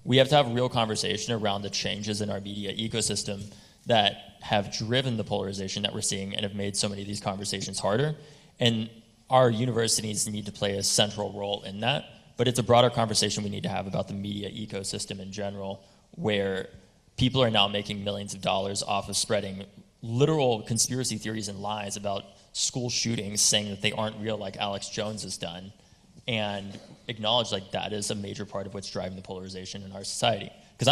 We have to have a real conversation around the changes in our media ecosystem that have driven the polarization that we're seeing and have made so many of these conversations harder. And our universities need to play a central role in that, but it's a broader conversation we need to have about the media ecosystem in general, where people are now making millions of dollars off of spreading literal conspiracy theories and lies about school shootings, saying that they aren't real like Alex Jones has done, and acknowledge like that is a major part of what's driving the polarization in our society. Because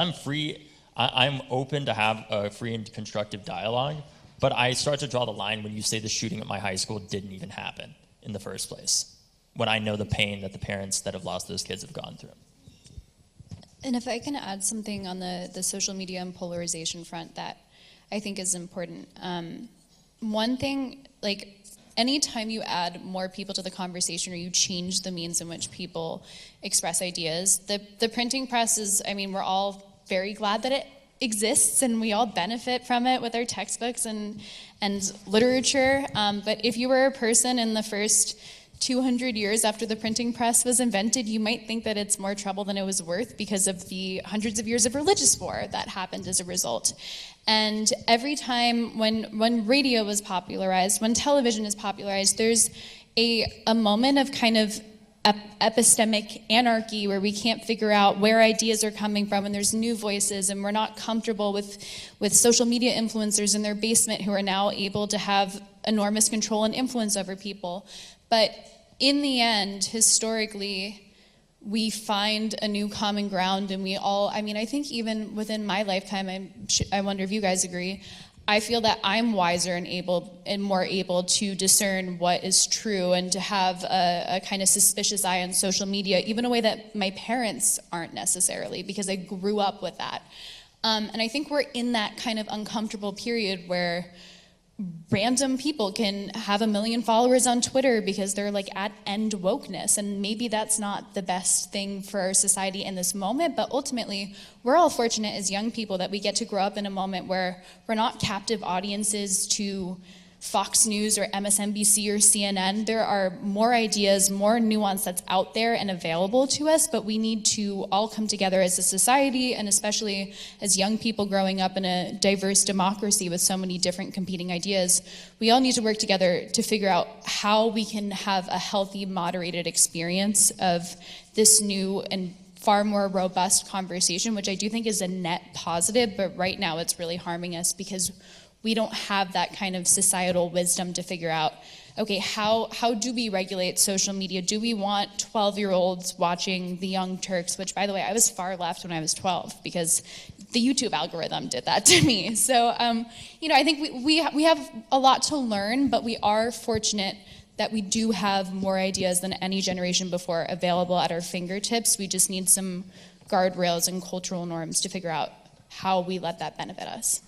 I'm open to have a free and constructive dialogue, but I start to draw the line when you say the shooting at my high school didn't even happen in the first place, when I know the pain that the parents that have lost those kids have gone through. And if I can add something on the social media and polarization front that I think is important. One thing, like, anytime you add more people to the conversation or you change the means in which people express ideas, the printing press is, I mean, we're all very glad that it exists and we all benefit from it with our textbooks and literature. But if you were a person in the first 200 years after the printing press was invented, you might think that it's more trouble than it was worth because of the hundreds of years of religious war that happened as a result. And every time when radio was popularized, when television is popularized, there's a moment of kind of epistemic anarchy where we can't figure out where ideas are coming from, and there's new voices, and we're not comfortable with social media influencers in their basement who are now able to have enormous control and influence over people. But in the end, historically, we find a new common ground, and we all, I mean, I think even within my lifetime, I wonder if you guys agree, I feel that I'm wiser and more able to discern what is true and to have a kind of suspicious eye on social media, even a way that my parents aren't necessarily, because I grew up with that. And I think we're in that kind of uncomfortable period where random people can have 1 million followers on Twitter because they're like at end wokeness, and maybe that's not the best thing for our society in this moment, but ultimately we're all fortunate as young people that we get to grow up in a moment where we're not captive audiences to Fox News or MSNBC or CNN. There are more ideas, more nuance that's out there and available to us, but we need to all come together as a society, and especially as young people growing up in a diverse democracy with so many different competing ideas. We all need to work together to figure out how we can have a healthy, moderated experience of this new and far more robust conversation, which I do think is a net positive, but right now it's really harming us because we don't have that kind of societal wisdom to figure out, okay, how do we regulate social media? Do we want 12-year-olds watching the Young Turks, which, by the way, I was far left when I was 12 because the YouTube algorithm did that to me. So, I think we have a lot to learn, but we are fortunate that we do have more ideas than any generation before available at our fingertips. We just need some guardrails and cultural norms to figure out how we let that benefit us.